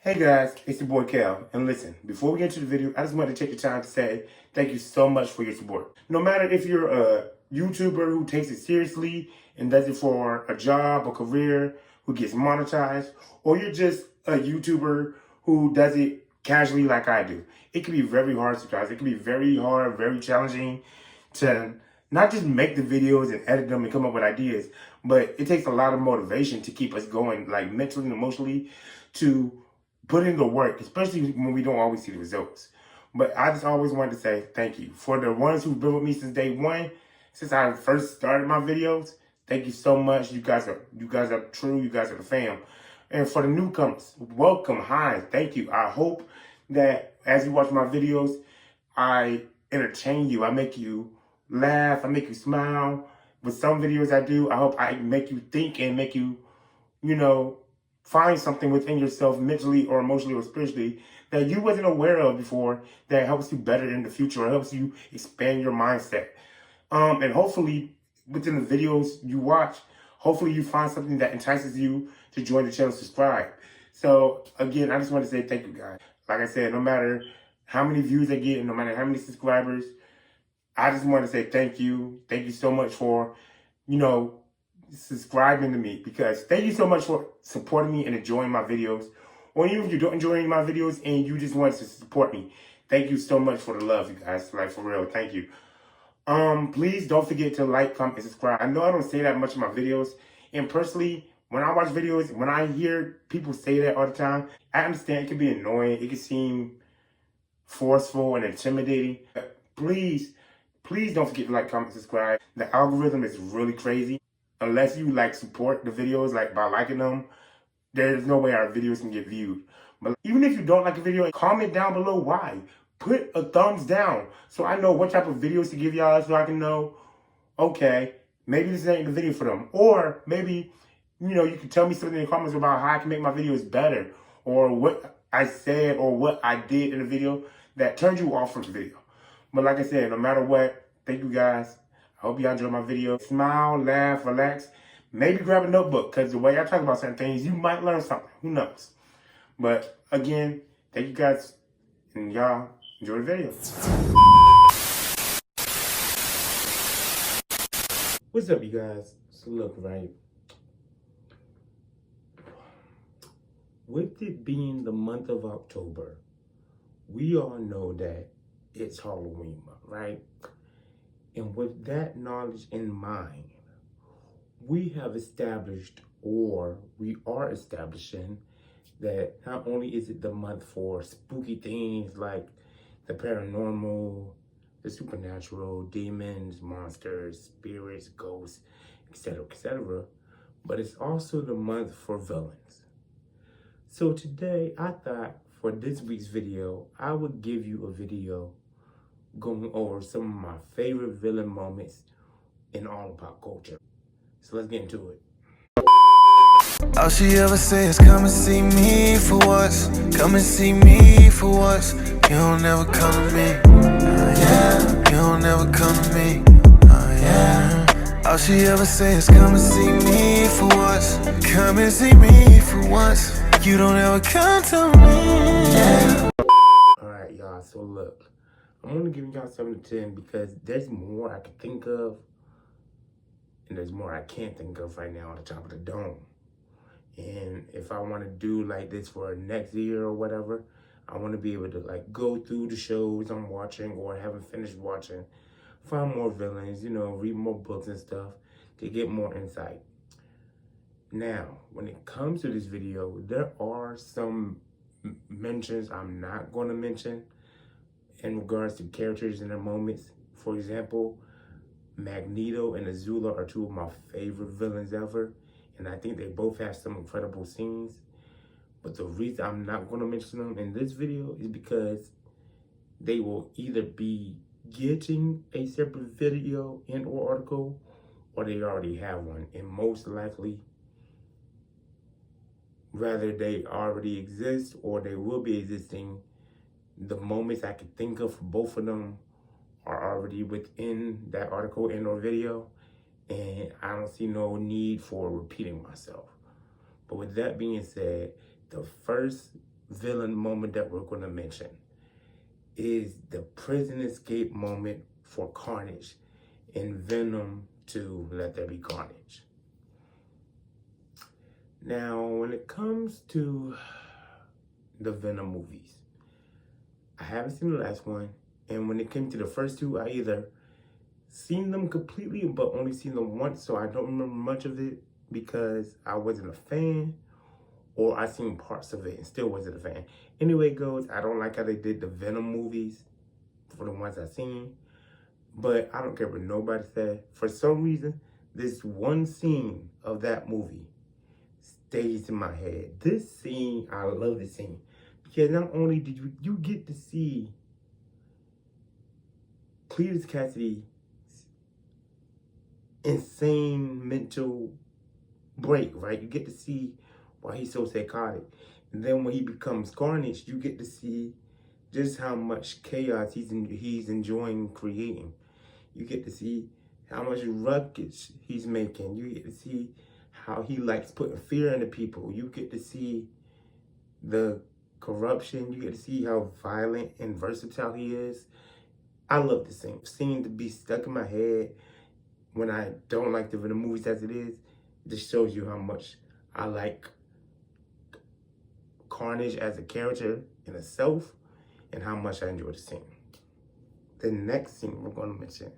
Hey guys, it's your boy Cal, and listen, before we get to the video, I just want to take the time to say thank you so much for your support. No matter if you're a YouTuber who takes it seriously and does it for a job or career, who gets monetized, or you're just a YouTuber who does it casually like I do. It can be very hard sometimes. It can be very hard, very challenging to not just make the videos and edit them and come up with ideas, but it takes a lot of motivation to keep us going, like mentally and emotionally, to put in the work, especially when we don't always see the results. But I just always wanted to say thank you. For the ones who've been with me since day one, since I first started my videos, thank you so much. You guys are true, you guys are the fam. And for the newcomers, welcome, hi, thank you. I hope that as you watch my videos, I entertain you, I make you laugh, I make you smile. With some videos I do, I hope I make you think and make you, find something within yourself mentally or emotionally or spiritually that you wasn't aware of before that helps you better in the future or helps you expand your mindset. And hopefully within the videos you watch, hopefully you find something that entices you to join the channel, subscribe. So again, I just want to say thank you guys. Like I said, no matter how many views I get and no matter how many subscribers, I just want to say thank you. Thank you so much for, subscribing to me, because thank you so much for supporting me and enjoying my videos. Or even if you don't enjoy my videos and you just want to support me, thank you so much for the love, you guys. Like, for real, thank you. Please don't forget to like, comment, and subscribe. I know I don't say that much in my videos, and personally, when I watch videos, when I hear people say that all the time, I understand it can be annoying. It can seem forceful and intimidating. But please don't forget to like, comment, subscribe. The algorithm is really crazy. Unless you support the videos by liking them, there's no way our videos can get viewed. But even if you don't like a video, comment down below why. Put a thumbs down so I know what type of videos to give y'all, so I can know, okay, maybe this ain't the video for them. Or maybe, you can tell me something in the comments about how I can make my videos better, or what I said or what I did in the video that turned you off from the video. But like I said, no matter what, thank you guys. I hope y'all enjoy my video. Smile, laugh, relax. Maybe grab a notebook, because the way I talk about certain things, you might learn something. Who knows? But again, thank you guys, and y'all enjoy the video. What's up, you guys? So look, right? With it being the month of October, we all know that it's Halloween month, right? And with that knowledge in mind, we have established, or we are establishing, that not only is it the month for spooky things like the paranormal, the supernatural, demons, monsters, spirits, ghosts, etc., but it's also the month for villains. So today, I thought for this week's video, I would give you a video going over some of my favorite villain moments in all of pop culture. So let's get into it. All she ever say is come and see me for once. Come and see me for once. You don't ever come to me. Yeah. You don't ever come to me. Yeah. All she ever say is come and see me for once. Come and see me for once. You don't ever come to me. Yeah. Alright, y'all, so look. I'm only giving y'all 7 to 10 because there's more I could think of, and there's more I can't think of right now on the top of the dome. And if I want to do like this for next year or whatever, I want to be able to go through the shows I'm watching or haven't finished watching, find more villains, read more books and stuff to get more insight. Now, when it comes to this video, there are some mentions I'm not going to mention in regards to characters and their moments. For example, Magneto and Azula are two of my favorite villains ever, and I think they both have some incredible scenes. But the reason I'm not going to mention them in this video is because they will either be getting a separate video and or article, or they already have one, and most likely rather they already exist or they will be existing. The moments I can think of for both of them are already within that article and or video, and I don't see no need for repeating myself. But with that being said, the first villain moment that we're going to mention is the prison escape moment for Carnage in Venom 2, Let There Be Carnage. Now, when it comes to the Venom movies, I haven't seen the last one, and when it came to the first two, I either seen them completely but only seen them once, so I don't remember much of it because I wasn't a fan, or I seen parts of it and still wasn't a fan. Anyway, it goes, I don't like how they did the Venom movies for the ones I seen, but I don't care what nobody said. For some reason, this one scene of that movie stays in my head. This scene, I love this scene because not only did you get to see Cletus Cassidy's insane mental break, right? You get to see why he's so psychotic. And then when he becomes Carnage, you get to see just how much chaos he's enjoying creating. You get to see how much ruckus he's making. You get to see how he likes putting fear into people. You get to see the corruption. You get to see how violent and versatile he is. I love this scene. Scene to be stuck in my head when I don't like the Venom movies as it is. It just shows you how much I like Carnage as a character in itself and how much I enjoy the scene. The next scene we're going to mention,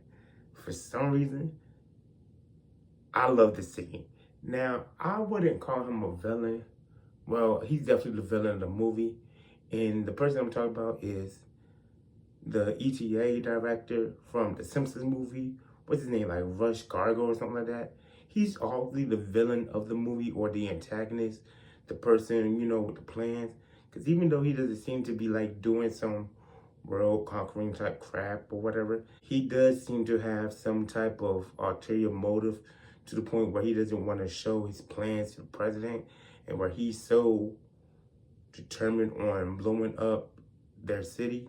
for some reason, I love this scene. Now, I wouldn't call him a villain. Well, he's definitely the villain of the movie. And the person I'm talking about is the ETA director from the Simpsons movie. What's his name? Like Rush Gargo or something like that. He's obviously the villain of the movie, or the antagonist, the person, you know, with the plans. Because even though he doesn't seem to be like doing some world conquering type crap or whatever, he does seem to have some type of ulterior motive, to the point where he doesn't want to show his plans to the president, and where he's so determined on blowing up their city.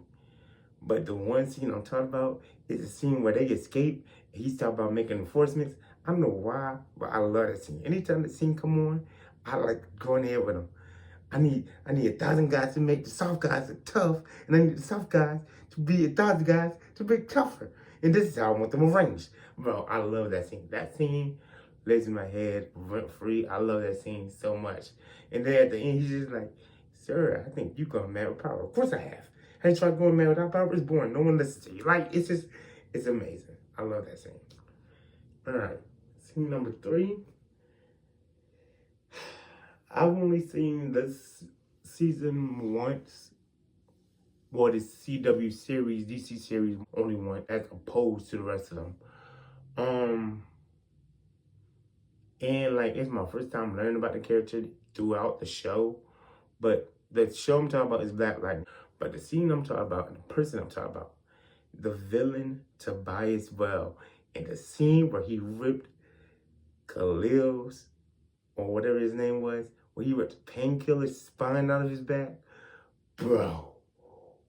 But the one scene I'm talking about is the scene where they escape. He's talking about making enforcements. I don't know why, but I love that scene. Anytime the scene come on, I like going ahead with him. I need 1,000 guys to make the soft guys tough, and I need the soft guys to be 1,000 guys to be tougher. And this is how I want them arranged. Bro, I love that scene. That scene lives in my head rent free. I love that scene so much. And then at the end, he's just like, "Sir, I think you've gone mad with power." Of course I have. Have you tried going mad without power? It's boring. No one listens to you. Like, it's amazing. I love that scene. All right, scene number 3. I've only seen this season once. Well, this CW series, DC series, only one, as opposed to the rest of them. And like, it's my first time learning about the character throughout the show. But the show I'm talking about is Black Lightning. But the scene I'm talking about, and the person I'm talking about, the villain Tobias Well, and the scene where he ripped Khalil's, or whatever his name was, where he ripped Painkiller's spine out of his back. Bro,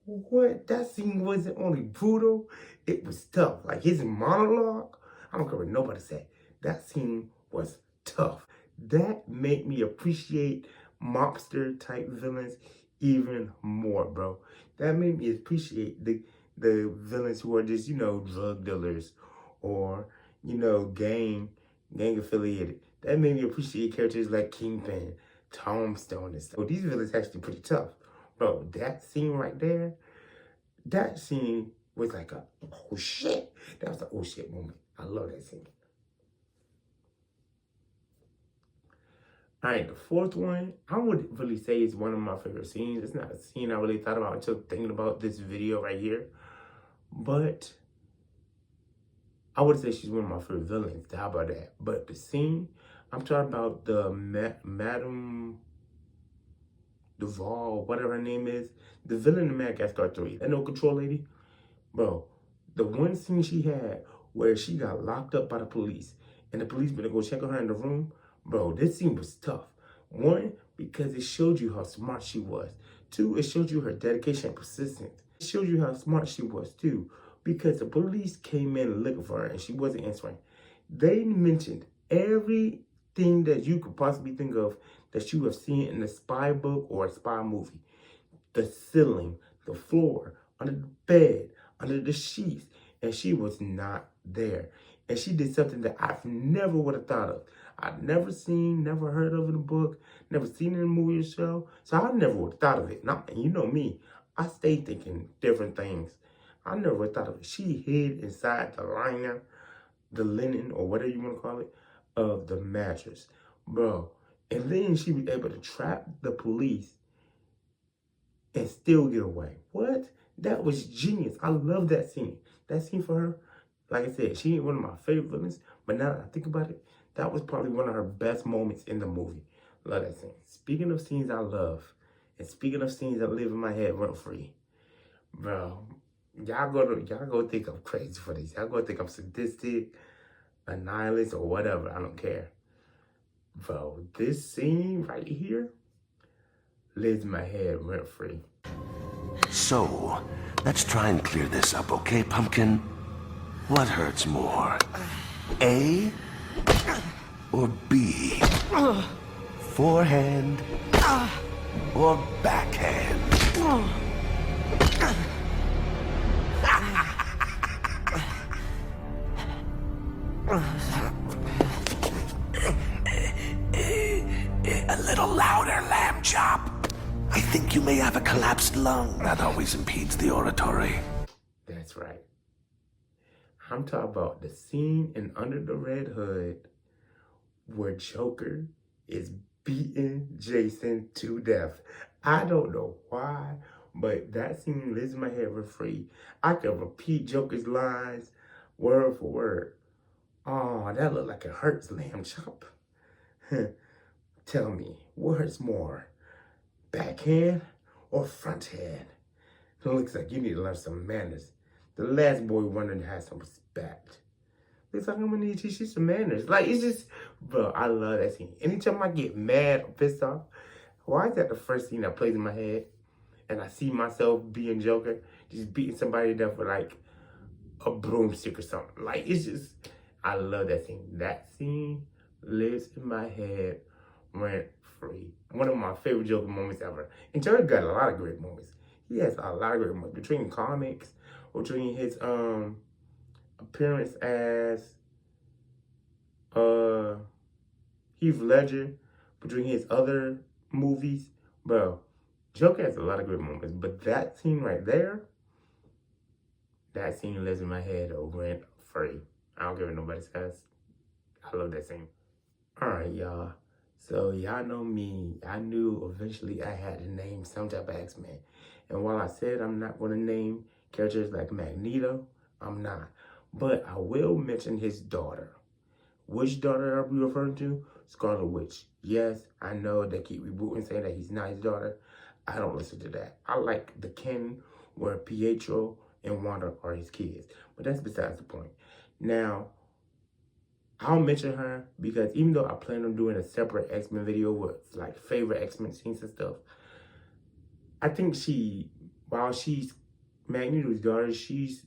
what? That scene wasn't only brutal, it was tough. Like, his monologue, I don't care what nobody said, that scene was tough. That made me appreciate mobster type villains even more, bro. That made me appreciate the villains who are just, you know, drug dealers, or, you know, gang affiliated. That made me appreciate characters like Kingpin, Tombstone, and stuff. So these villains actually pretty tough. Bro, that scene right there, that scene was like a, oh shit. That was an oh shit moment. I love that scene. All right, the fourth one, I would really say is one of my favorite scenes. It's not a scene I really thought about until thinking about this video right here. But I would say she's one of my favorite villains. How about that? But the scene, I'm talking about the Madame Duval, whatever her name is, the villain in Madagascar 3. That no control lady? Bro, the one scene she had where she got locked up by the police, and the police better go check on her in the room. Bro, this scene was tough. 1, because it showed you how smart she was. 2, it showed you her dedication and persistence. It showed you how smart she was too, because the police came in looking for her and she wasn't answering. They mentioned everything that you could possibly think of that you have seen in a spy book or a spy movie. the ceiling, the floor, under the bed, under the sheets, and she was not there. And she did something that I've never would have thought of. I've never seen, never heard of in a book, never seen in a movie or show. So I never would have thought of it. Now, and you know me, I stay thinking different things. I never would have thought of it. She hid inside the liner, the linen, or whatever you want to call it, of the mattress. Bro. And then she was able to trap the police and still get away. What? That was genius. I love that scene. That scene for her, like I said, she ain't one of my favorite villains, but now that I think about it, that was probably one of her best moments in the movie. Love that scene. Speaking of scenes I love, and speaking of scenes that live in my head rent free, bro, y'all go think I'm crazy for this. Y'all go think I'm sadistic, a nihilist, or whatever. I don't care. Bro, this scene right here lives in my head rent free. So, let's try and clear this up, okay, Pumpkin? What hurts more? A or B? Forehand or backhand? A little louder, lamb chop. I think you may have a collapsed lung. That always impedes the oratory. That's right. I'm talking about the scene in Under the Red Hood where Joker is beating Jason to death. I don't know why, but that scene lives in my head for free. I can repeat Joker's lines word for word. Oh, that looked like it hurts, lamb chop. Tell me, what hurts more? Backhand or front hand? It looks like you need to learn some manners. The last boy wanted to have some respect. Looks like I'm gonna need to teach you some manners. Like, it's just, bro, I love that scene. Anytime I get mad or pissed off, why is that the first scene that plays in my head? And I see myself being Joker, just beating somebody to death with like a broomstick or something. Like, it's just, I love that scene. That scene lives in my head rent free. One of my favorite Joker moments ever. And Joker got a lot of great moments. He has a lot of great moments between comics, between his appearance as Heath Ledger, between his other movies. Bro, Joker has a lot of great moments, but that scene right there, that scene lives in my head rent free. I don't give it nobody says. I love that scene. Alright, y'all. So y'all know me. I knew eventually I had to name some type of X-Men. And while I said I'm not going to name characters like Magneto, I'm not. But I will mention his daughter. Which daughter are we referring to? Scarlet Witch. Yes, I know they keep rebooting saying that he's not his daughter. I don't listen to that. I like the canon where Pietro and Wanda are his kids. But that's besides the point. Now, I'll mention her because even though I plan on doing a separate X-Men video with like favorite X-Men scenes and stuff, I think while she's Magneto's daughter, she's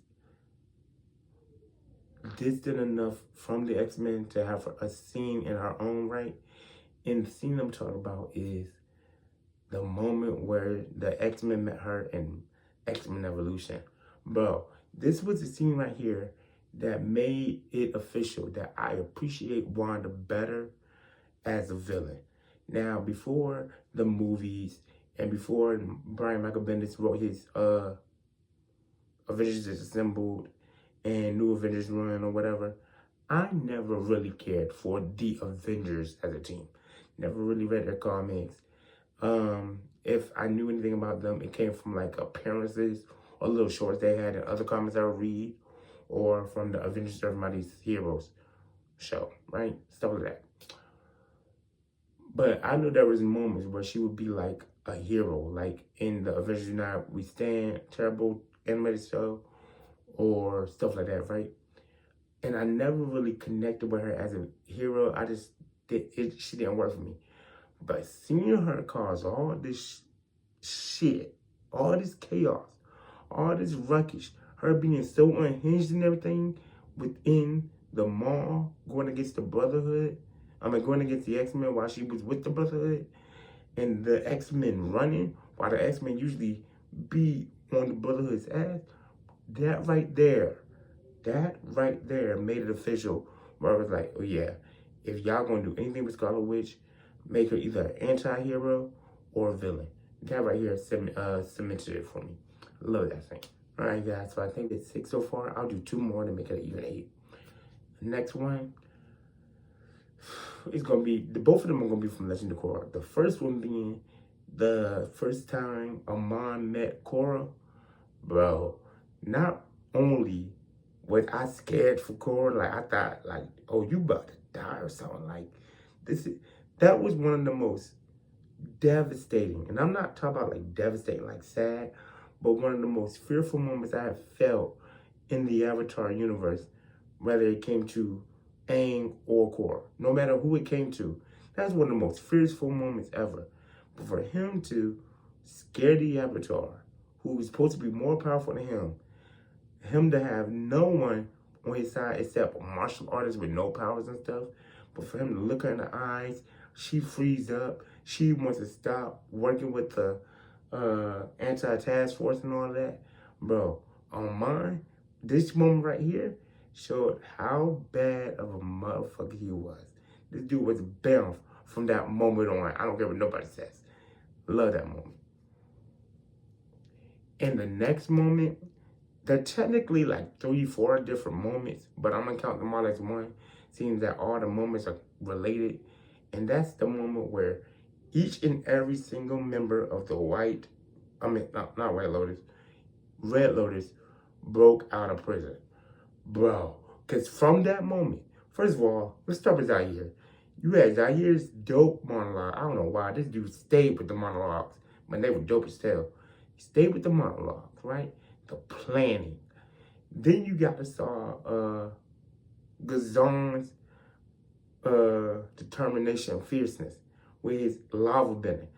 distant enough from the X-Men to have a scene in her own right. And the scene I'm talking about is the moment where the X-Men met her in X-Men Evolution. Bro, this was the scene right here that made it official that I appreciate Wanda better as a villain. Now, before the movies and before Brian Michael Bendis wrote his Avengers Assembled and New Avengers Run or whatever, I never really cared for the Avengers as a team. Never really read their comics. If I knew anything about them, it came from like appearances or little shorts they had in other comics I would read, or from the Avengers Everybody's Heroes show, right? Stuff like that. But I knew there was moments where she would be like a hero, like in the Avengers United We Stand terrible animated show, or stuff like that, right? And I never really connected with her as a hero. She didn't work for me. But seeing her cause all this shit, all this chaos, all this ruckus, her being so unhinged and everything within the mall, going against the Brotherhood, going against the X-Men while she was with the Brotherhood, and the X-Men running while the X-Men usually be on the Brotherhood's ass, that right there made it official, where I was like, oh yeah, if y'all gonna do anything with Scarlet Witch, make her either an anti-hero or a villain. That right here cemented it for me. Love that thing. All right, guys, so I think it's 6 so far. I'll do 2 more to make it even 8. The next one, it's gonna be, both of them are gonna be from Legend of Korra. The first one being the first time Amon met Korra. Bro, not only was I scared for Korra, like I thought, like, oh, you about to die or something. Like, that was one of the most devastating, and I'm not talking about like devastating, like sad, but one of the most fearful moments I have felt in the Avatar universe, whether it came to Aang or Korra, no matter who it came to. That's one of the most fearful moments ever. But for him to scare the Avatar, who was supposed to be more powerful than him to have no one on his side except martial artists with no powers and stuff, but for him to look her in the eyes, she frees up. She wants to stop working with the anti-task force and all that. Bro, on mine, this moment right here showed how bad of a motherfucker he was. This dude was bound from that moment on. I don't care what nobody says. Love that moment. And the next moment, they're technically like 3, 4 different moments, but I'm gonna count them all as one. Seems that all the moments are related. And that's the moment where each and every single member of the not White Lotus, Red Lotus broke out of prison. Bro, because from that moment, first of all, let's start with Zaire. You had Zaire's dope monologue. I don't know why. This dude stayed with the monologues, but they were dope as hell. He stayed with the monologues, right? The planning. Then you got to saw Gazon's determination and fierceness with his lava bending.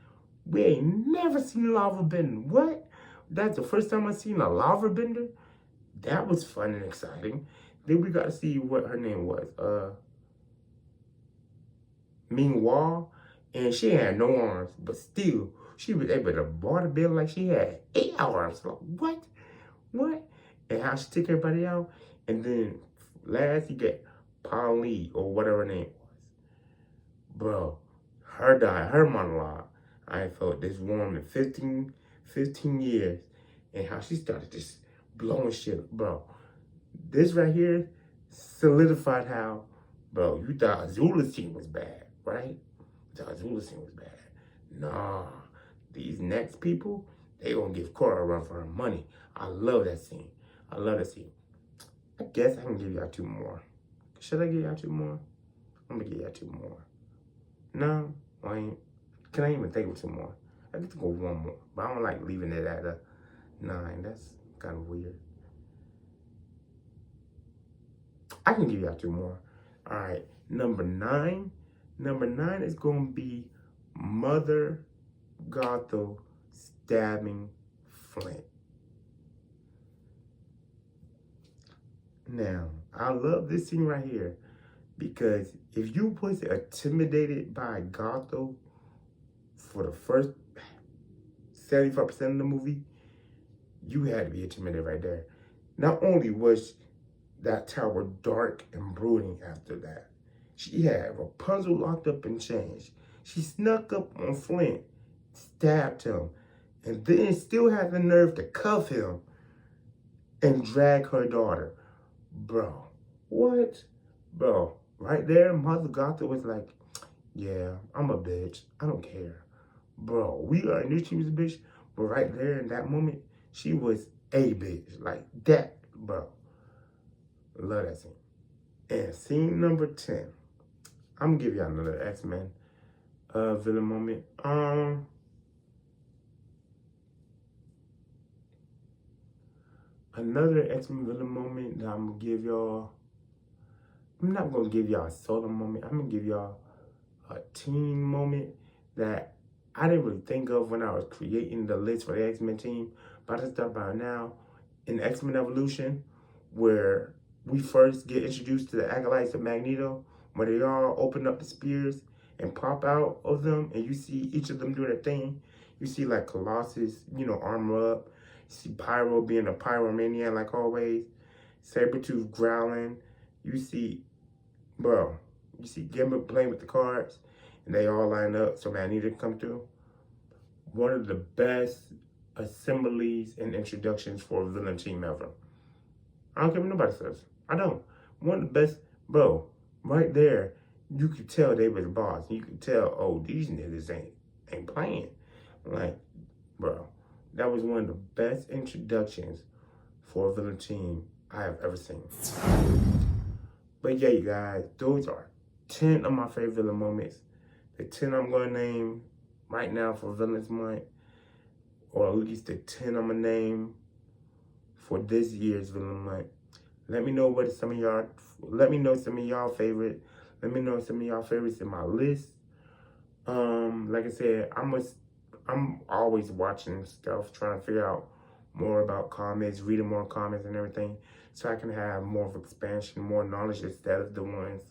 We ain't never seen lava bending. What? That's the first time I seen a lava bender? That was fun and exciting. Then we got to see what her name was. Ming-Hua. And she had no arms, but still, she was able to water build like she had 8 arms. Like, what? What? And how she took everybody out. And then last you get Paul Lee or whatever her name was. Bro, her monologue. I ain't felt this warm in 15 years. And how she started just blowing shit. Bro, this right here solidified how, bro, you thought Azula's team was bad, right? You thought Azula's team was bad. Nah, these next people, they gonna give Korra a run for her money. I love that scene. I love that scene. I guess I can give y'all 2 more. Should I give y'all 2 more? I'm gonna give y'all 2 more. No, I ain't. Can I even think of 2 more? I get to go 1 more, but I don't like leaving it at a 9. That's kind of weird. I can give y'all 2 more. All right, number 9. Number 9 is gonna be Mother Gothel stabbing Flint. Now, I love this scene right here because if you was intimidated by Gothel for the first 75% of the movie, you had to be intimidated right there. Not only was that tower dark and brooding after that, she had Rapunzel locked up in chains. She snuck up on Flint, stabbed him, and then still had the nerve to cuff him and drag her daughter. Bro, what? Bro, right there, Mother Gothel was like, yeah, I'm a bitch. I don't care. Bro, we already knew she was a bitch, but right there in that moment, she was a bitch. Like that, bro. Love that scene. And scene number 10. I'm gonna give y'all another X-Men villain moment. Another X-Men villain moment that I'm gonna give y'all. I'm not gonna give y'all a solo moment. I'm gonna give y'all a team moment that I didn't really think of when I was creating the list for the X-Men team. But I just thought about it now in X-Men Evolution, where we first get introduced to the acolytes of Magneto, where they all open up the spears and pop out of them, and you see each of them do their thing. You see like Colossus, armor up. You see Pyro being a pyromaniac like always. Sabretooth growling. You see Gambit playing with the cards, and they all line up so Magneto come through. One of the best assemblies and introductions for a villain team ever. I don't care what nobody says. I don't. One of the best, bro, right there, you could tell they was the boss. You could tell, oh, these niggas ain't playing. Like, bro, that was one of the best introductions for a villain team I have ever seen. But yeah, you guys, those are 10 of my favorite villain moments. The 10 I'm going to name right now for Villains Month, or at least the 10 I'm going to name for this year's Villain Month. Let me know what some of y'all, let me know some of y'all favorite. Let me know some of y'all favorites in my list. Like I said, I'm always watching stuff, trying to figure out more about comics, reading more comics and everything, so I can have more of expansion, more knowledge instead of the ones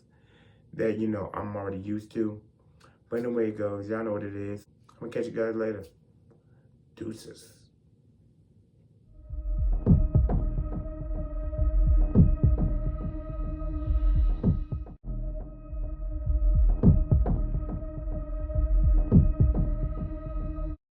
that, I'm already used to. But anyway it goes, y'all know what it is. I'm gonna catch you guys later. Deuces.